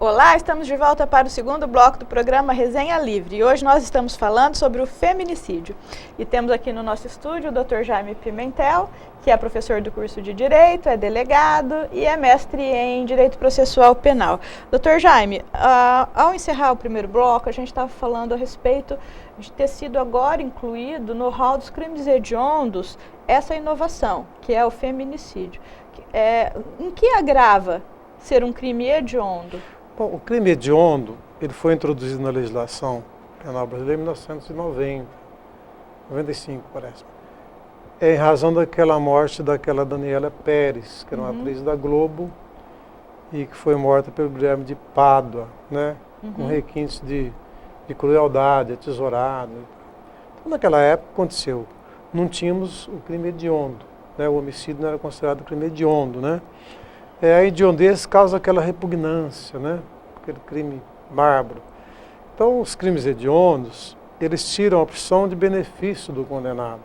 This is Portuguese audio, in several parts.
Olá, estamos de volta para o segundo bloco do programa Resenha Livre. E hoje nós estamos falando sobre o feminicídio. E temos aqui no nosso estúdio o Dr. Jaime Pimentel, que é professor do curso de Direito, é delegado e é mestre em Direito Processual Penal. Dr. Jaime, ao encerrar o primeiro bloco, a gente estava falando a respeito de ter sido agora incluído no rol dos crimes hediondos essa inovação, que é o feminicídio. Em que agrava ser um crime hediondo? Bom, o crime hediondo, ele foi introduzido na legislação penal brasileira em 1990, 95 parece. Em razão daquela morte daquela Daniela Pérez, que era uma atriz da Globo e que foi morta pelo Guilherme de Pádua, né? Com requintes de crueldade, atesourado. Então, naquela época aconteceu, não tínhamos o crime hediondo, né? O homicídio não era considerado crime hediondo, né? A hediondez causa aquela repugnância, né? Aquele crime bárbaro. Então, os crimes hediondos, eles tiram a opção de benefício do condenado.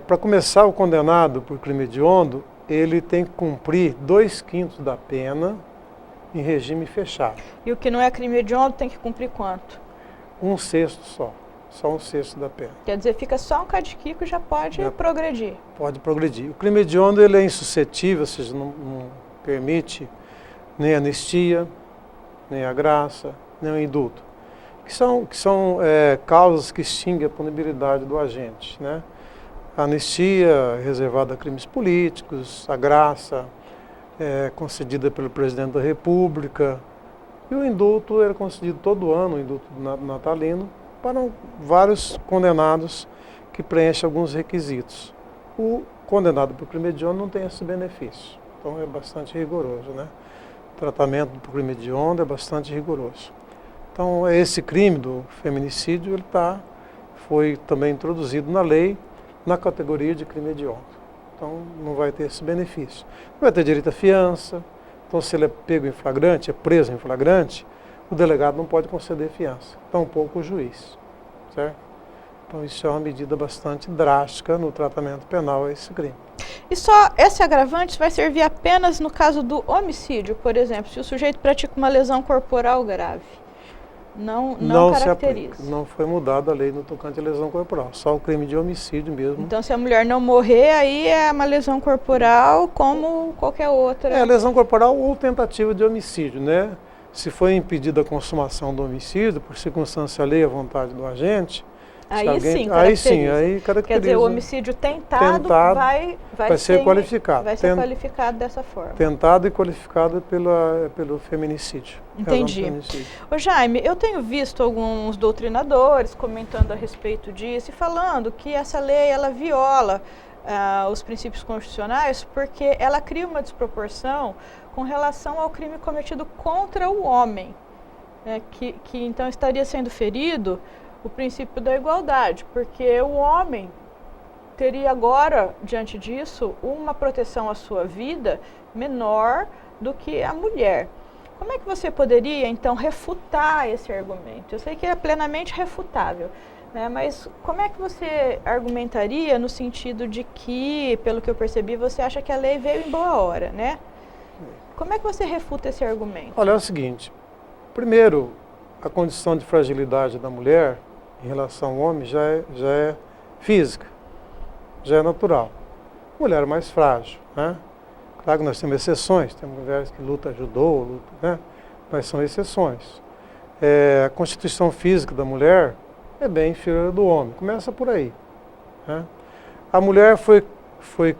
Para começar, o condenado por crime hediondo, ele tem que cumprir 2/5 da pena em regime fechado. E o que não é crime hediondo tem que cumprir quanto? 1/6 só 1/6 da pena. Quer dizer, fica só um cadiquico e já pode progredir. Pode progredir. O crime hediondo, ele é insuscetível, ou seja, não permite nem anistia, nem a graça, nem o indulto. Que são causas que extinguem a punibilidade do agente, né? A anistia reservada a crimes políticos, a graça concedida pelo presidente da República, e o indulto era concedido todo ano, o indulto natalino, para vários condenados que preenchem alguns requisitos. O condenado por crime hediondo não tem esse benefício, então é bastante rigoroso, né? O tratamento por crime hediondo é bastante rigoroso. Então, esse crime do feminicídio, foi também introduzido na lei, na categoria de crime hediondo. Então, não vai ter esse benefício. Não vai ter direito à fiança. Então, se ele é pego em flagrante, é preso em flagrante, o delegado não pode conceder fiança, tampouco o juiz, certo? Então, isso é uma medida bastante drástica no tratamento penal a esse crime. E só esse agravante vai servir apenas no caso do homicídio, por exemplo, se o sujeito pratica uma lesão corporal grave. Não caracteriza. Não foi mudada a lei no tocante à lesão corporal, só o crime de homicídio mesmo. Então, se a mulher não morrer, aí é uma lesão corporal como qualquer outra. Lesão corporal ou tentativa de homicídio, né? Se foi impedida a consumação do homicídio por circunstância alheia à vontade do agente, aí caracteriza. Quer dizer, o homicídio tentado vai ser qualificado. Vai ser qualificado dessa forma. Tentado e qualificado pelo feminicídio. Entendi. Ô Jaime, eu tenho visto alguns doutrinadores comentando a respeito disso e falando que essa lei ela viola os princípios constitucionais porque ela cria uma desproporção com relação ao crime cometido contra o homem, que então estaria sendo ferido o princípio da igualdade, porque o homem teria agora, diante disso, uma proteção à sua vida menor do que a mulher. Como é que você poderia, então, refutar esse argumento? Eu sei que é plenamente refutável, né? Mas como é que você argumentaria no sentido de que, pelo que eu percebi, você acha que a lei veio em boa hora, né? Como é que você refuta esse argumento? Olha, é o seguinte, primeiro, a condição de fragilidade da mulher em relação ao homem já é física, já é natural. Mulher é mais frágil, né? Claro que nós temos exceções, temos mulheres que lutam judô, né? Mas são exceções. A constituição física da mulher é bem inferior à do homem, começa por aí, né? A mulher é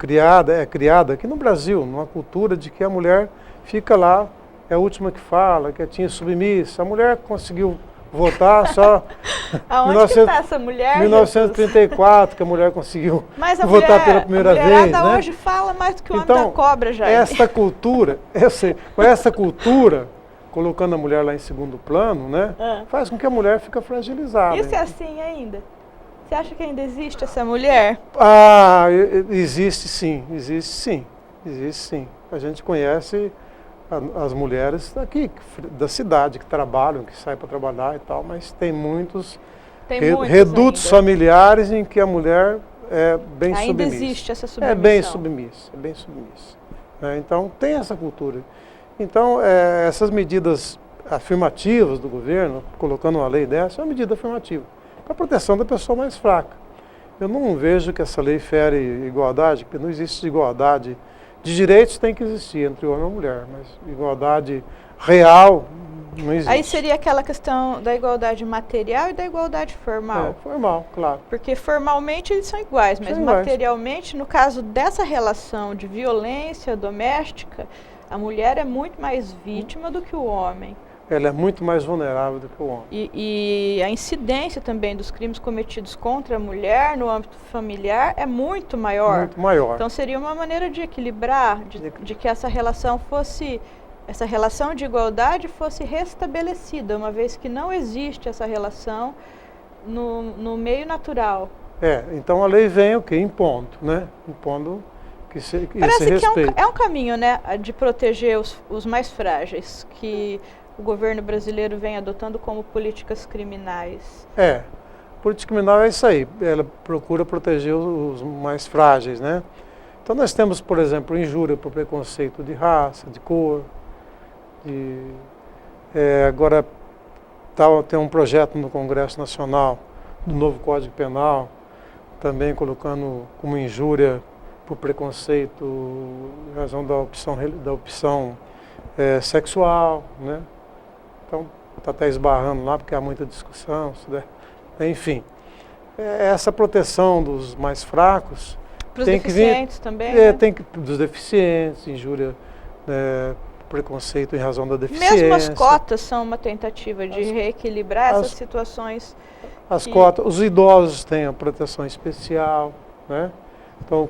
criada aqui no Brasil, numa cultura de que a mulher fica lá, é a última que fala, quietinha, submissa. A mulher conseguiu votar só Aonde que está essa mulher? 1934, que a mulher conseguiu votar pela primeira vez. A mulherada hoje fala mais do que o homem da cobra já. Essa cultura, colocando a mulher lá em segundo plano, né, faz com que a mulher fique fragilizada. Isso é assim ainda? Você acha que ainda existe essa mulher? Existe sim. A gente conhece as mulheres daqui, da cidade, que trabalham, que saem para trabalhar e tal, mas tem muitos redutos familiares em que a mulher é bem submissa. Ainda existe essa submissão. É bem submissa. Então tem essa cultura. Então, essas medidas afirmativas do governo, colocando uma lei dessa, é uma medida afirmativa para a proteção da pessoa mais fraca. Eu não vejo que essa lei fere igualdade, porque não existe igualdade de direitos, tem que existir entre o homem e a mulher, mas igualdade real não existe. Aí seria aquela questão da igualdade material e da igualdade formal. Formal, claro. Porque formalmente eles são iguais, mas materialmente, no caso dessa relação de violência doméstica, a mulher é muito mais vítima do que o homem. Ela é muito mais vulnerável do que o homem. E a incidência também dos crimes cometidos contra a mulher no âmbito familiar é muito maior. Muito maior. Então seria uma maneira de equilibrar, de que essa relação de igualdade fosse restabelecida, uma vez que não existe essa relação no meio natural. Então a lei vem o quê? Impondo, né? Impondo que se Parece respeite. Que é um caminho, né, de proteger os mais frágeis, que o governo brasileiro vem adotando como políticas criminais. Política criminal é isso aí, ela procura proteger os mais frágeis, né? Então nós temos, por exemplo, injúria por preconceito de raça, de cor, agora tem um projeto no Congresso Nacional do novo Código Penal, também colocando como injúria por preconceito em razão da opção sexual, né? Então está até esbarrando lá porque há muita discussão, enfim. Essa proteção dos mais fracos para os tem deficientes que vir, também, né? Dos deficientes, injúria, preconceito em razão da deficiência. Mesmo as cotas são uma tentativa de reequilibrar essas situações. As cotas, os idosos têm a proteção especial, né? Então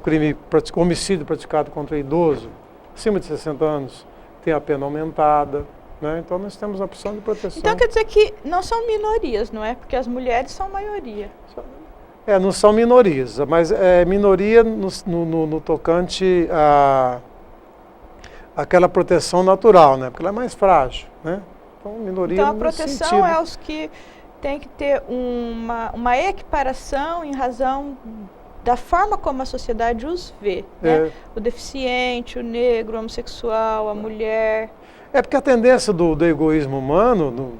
o homicídio praticado contra idoso acima de 60 anos tem a pena aumentada, né? Então nós temos a opção de proteção. Então quer dizer que não são minorias, não é? Porque as mulheres são maioria. Não são minorias, mas é minoria no tocante a aquela proteção natural, né? Porque ela é mais frágil, né? Então, minoria. Então a proteção é os que tem que ter uma equiparação em razão da forma como a sociedade os vê, né? O deficiente, o negro, o homossexual, a mulher. Porque a tendência do egoísmo humano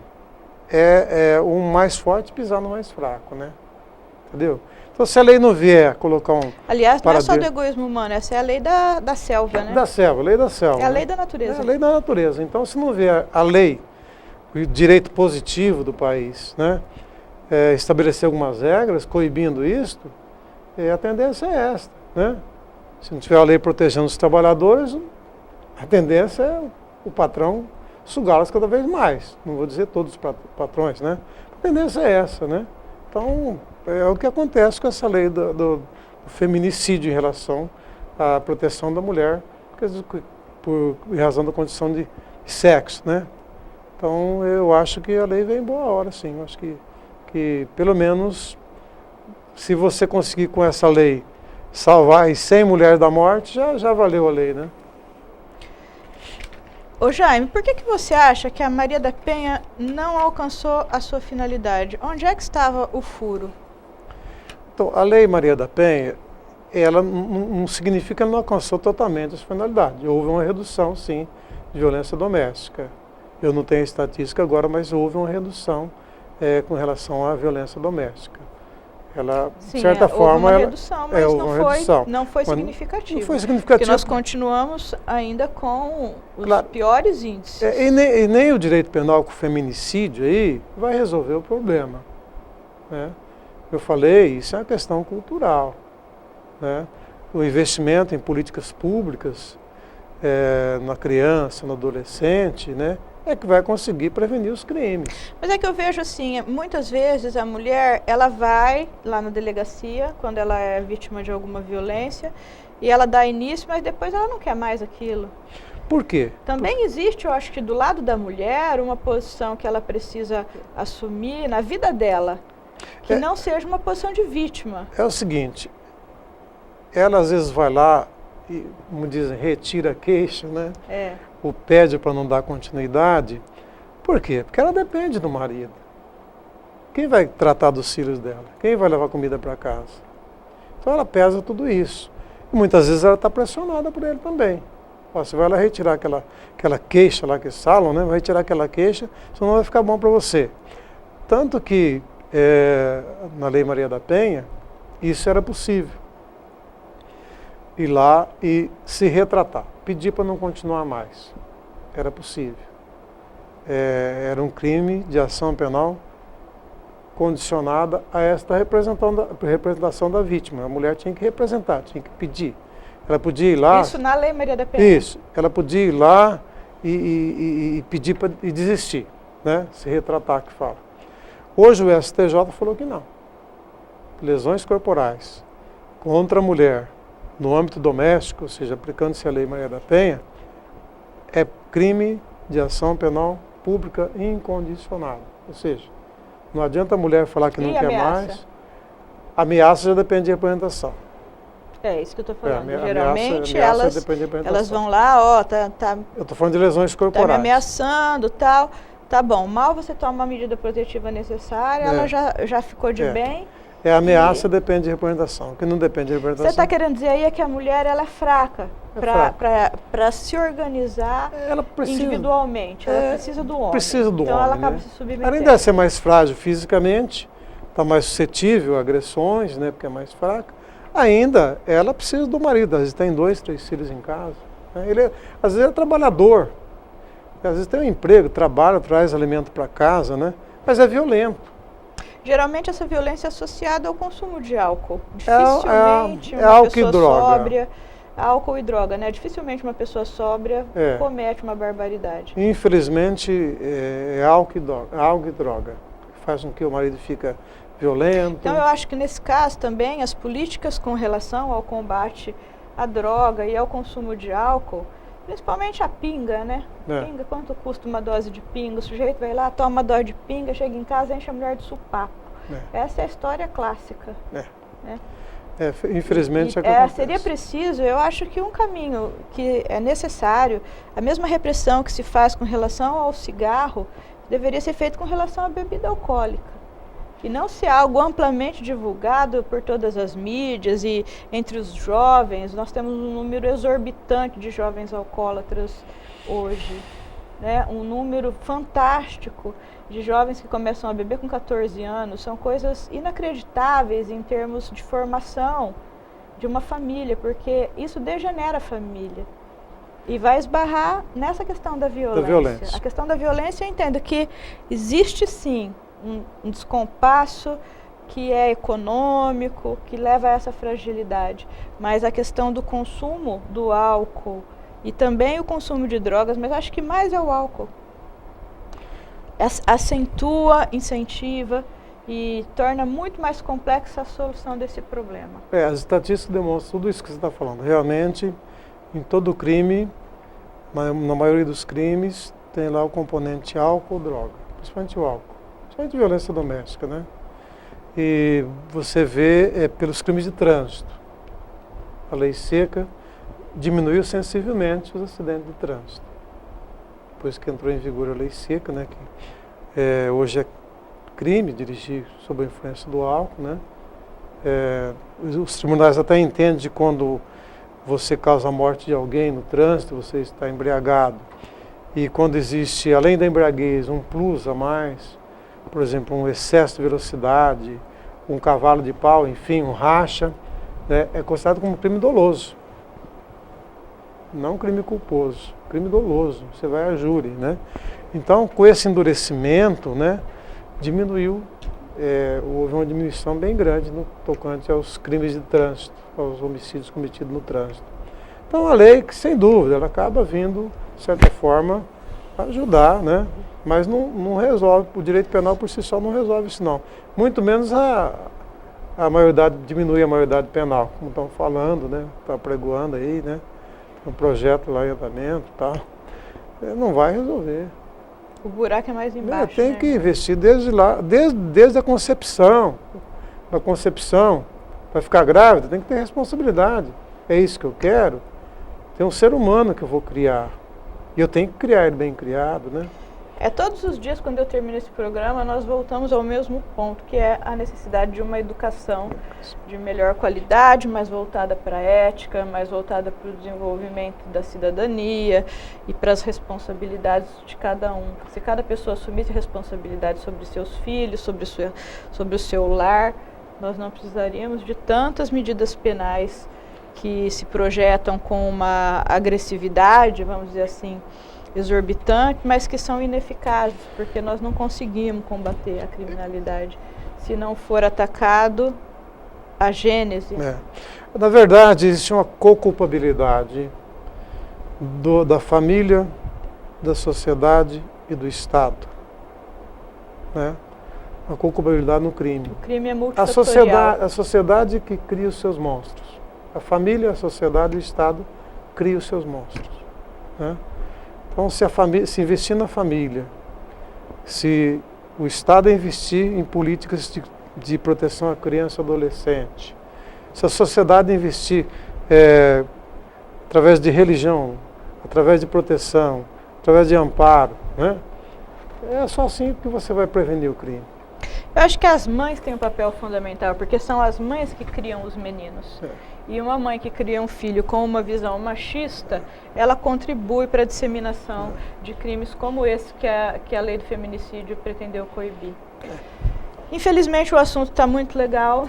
é o mais forte pisar no mais fraco, né? Entendeu? Então, se a lei não vier colocar Aliás, não é só do egoísmo humano, essa é a lei da selva, né? Da selva, lei da selva. É a lei da natureza. É a lei da natureza. Então, se não vier a lei, o direito positivo do país, né? Estabelecer algumas regras, coibindo isto, a tendência é esta, né? Se não tiver a lei protegendo os trabalhadores, a tendência é o patrão sugá-las cada vez mais. Não vou dizer todos os patrões, né? A tendência é essa, né? Então, é o que acontece com essa lei do feminicídio em relação à proteção da mulher, em razão da condição de sexo, né? Então, eu acho que a lei vem em boa hora, sim. Eu acho que pelo menos, se você conseguir com essa lei salvar as 100 mulheres da morte, já valeu a lei, né? Ô Jaime, por que você acha que a Maria da Penha não alcançou a sua finalidade? Onde é que estava o furo? Então, a Lei Maria da Penha, ela não significa que ela não alcançou totalmente a sua finalidade. Houve uma redução, sim, de violência doméstica. Eu não tenho estatística agora, mas houve uma redução com relação à violência doméstica. Ela, sim, de certa forma, houve uma redução, mas não foi significativa. Não foi significativo. Porque nós continuamos ainda com os piores índices. E nem o direito penal com o feminicídio aí vai resolver o problema, né? Eu falei, isso é uma questão cultural, né? O investimento em políticas públicas na criança, no adolescente, né? É que vai conseguir prevenir os crimes. Mas é que eu vejo assim, muitas vezes a mulher, ela vai lá na delegacia, quando ela é vítima de alguma violência, e ela dá início, mas depois ela não quer mais aquilo. Por quê? Também existe, eu acho que do lado da mulher, uma posição que ela precisa assumir na vida dela, que não seja uma posição de vítima. É o seguinte, ela às vezes vai lá e, como dizem, retira a queixa, né? Ou pede para não dar continuidade. Por quê? Porque ela depende do marido. Quem vai tratar dos filhos dela? Quem vai levar comida para casa? Então ela pesa tudo isso. E muitas vezes ela está pressionada por ele também, Ó, você vai lá retirar aquela queixa lá que eles falam, né? Vai retirar aquela queixa, senão não vai ficar bom para você. Tanto que na Lei Maria da Penha, isso era possível. Ir lá e se retratar, pedir para não continuar mais. Era possível. Era um crime de ação penal condicionada a esta representação da vítima. A mulher tinha que representar, tinha que pedir. Ela podia ir lá... Isso na Lei Maria da Penha? Isso. Ela podia ir lá e pedir e desistir, né? Se retratar, que fala. Hoje o STJ falou que não. Lesões corporais contra a mulher no âmbito doméstico, ou seja, aplicando-se a Lei Maria da Penha, é crime de ação penal pública incondicionada. Ou seja, não adianta a mulher falar que não quer mais. Ameaça já depende de representação. É isso que eu estou falando. Geralmente elas vão lá, ó, eu estou falando de lesões corporais. Tá me ameaçando, tal. Tá bom, mal você toma a medida protetiva necessária, ela já ficou de bem. A ameaça depende de representação. O que não depende de representação... Você está querendo dizer aí que a mulher ela é fraca para se organizar individualmente. Ela precisa do homem. Precisa do então homem, ela acaba se submetendo. Além de ser mais frágil fisicamente, está mais suscetível a agressões, né, porque é mais fraca, ainda ela precisa do marido. Às vezes tem 2, 3 filhos em casa. Né? Às vezes é trabalhador. Às vezes tem um emprego, trabalha, traz alimento para casa, né? Mas é violento. Geralmente essa violência é associada ao consumo de álcool. Dificilmente uma álcool pessoa e droga. sóbria, álcool e droga, né? Dificilmente uma pessoa sóbria comete uma barbaridade. Infelizmente é álcool e droga. Faz com que o marido fique violento. Então eu acho que nesse caso também as políticas com relação ao combate à droga e ao consumo de álcool, principalmente a pinga, né? Pinga, quanto custa uma dose de pinga? O sujeito vai lá, toma uma dose de pinga, chega em casa e enche a mulher de supapo. Essa é a história clássica. Né? Infelizmente acontece. Seria preciso, eu acho que um caminho que é necessário, a mesma repressão que se faz com relação ao cigarro, deveria ser feito com relação à bebida alcoólica. E não ser algo amplamente divulgado por todas as mídias e entre os jovens. Nós temos um número exorbitante de jovens alcoólatras hoje, né? Um número fantástico de jovens que começam a beber com 14 anos. São coisas inacreditáveis em termos de formação de uma família, porque isso degenera a família. E vai esbarrar nessa questão da violência. A questão da violência, eu entendo que existe sim um descompasso que é econômico, que leva a essa fragilidade. Mas a questão do consumo do álcool e também o consumo de drogas, mas acho que mais é o álcool. Acentua, incentiva e torna muito mais complexa a solução desse problema. As estatísticas demonstram tudo isso que você está falando. Realmente, em todo crime, na maioria dos crimes, tem lá o componente álcool ou droga, principalmente o álcool. Principalmente violência doméstica, né? E você vê pelos crimes de trânsito. A lei seca diminuiu sensivelmente os acidentes de trânsito. Depois que entrou em vigor a lei seca, né? Que hoje é crime dirigir sob a influência do álcool, né? Os tribunais até entendem de quando você causa a morte de alguém no trânsito, você está embriagado. E quando existe, além da embriaguez, um plus a mais, por exemplo, um excesso de velocidade, um cavalo de pau, enfim, um racha, né, é considerado como crime doloso. Não crime culposo, crime doloso. Você vai a júri, né? Então, com esse endurecimento, né, diminuiu, houve uma diminuição bem grande no tocante aos crimes de trânsito, aos homicídios cometidos no trânsito. Então, a lei, que sem dúvida, ela acaba vindo, de certa forma, ajudar, né? Mas não resolve, o direito penal por si só não resolve isso não. Muito menos a maioridade, diminuir a maioridade penal, como estão falando, né? Está pregoando aí, né? Um projeto lá em andamento e tal. Não vai resolver. O buraco é mais embaixo, tem que investir desde lá, desde a concepção. Na concepção, para ficar grávida, tem que ter responsabilidade. É isso que eu quero? Tem um ser humano que eu vou criar. E eu tenho que criar ele bem criado, né? Todos os dias, quando eu termino esse programa, nós voltamos ao mesmo ponto, que é a necessidade de uma educação de melhor qualidade, mais voltada para a ética, mais voltada para o desenvolvimento da cidadania e para as responsabilidades de cada um. Se cada pessoa assumisse responsabilidade sobre seus filhos, sobre o seu lar, nós não precisaríamos de tantas medidas penais que se projetam com uma agressividade, vamos dizer assim, exorbitante, mas que são ineficazes, porque nós não conseguimos combater a criminalidade se não for atacado a gênese. Na verdade, existe uma co-culpabilidade da família, da sociedade e do Estado. Né? Uma co-culpabilidade no crime. O crime é multifatorial. A sociedade que cria os seus monstros. A família, a sociedade e o Estado criam os seus monstros. Né? Então, se investir na família, se o Estado investir em políticas de proteção à criança e adolescente, se a sociedade investir através de religião, através de proteção, através de amparo, né? É só assim que você vai prevenir o crime. Eu acho que as mães têm um papel fundamental, porque são as mães que criam os meninos. E uma mãe que cria um filho com uma visão machista, ela contribui para a disseminação de crimes como esse que a lei do feminicídio pretendeu coibir. Infelizmente o assunto está muito legal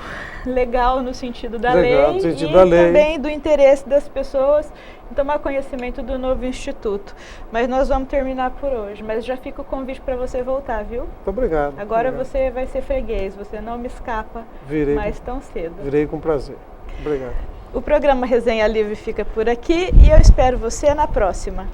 no sentido da lei e também do interesse das pessoas em tomar conhecimento do novo instituto. Mas nós vamos terminar por hoje, mas já fica o convite para você voltar, viu? Muito obrigado. Agora você vai ser freguês, você não me escapa mais tão cedo. Virei com prazer. Obrigado. O programa Resenha Livre fica por aqui e eu espero você na próxima.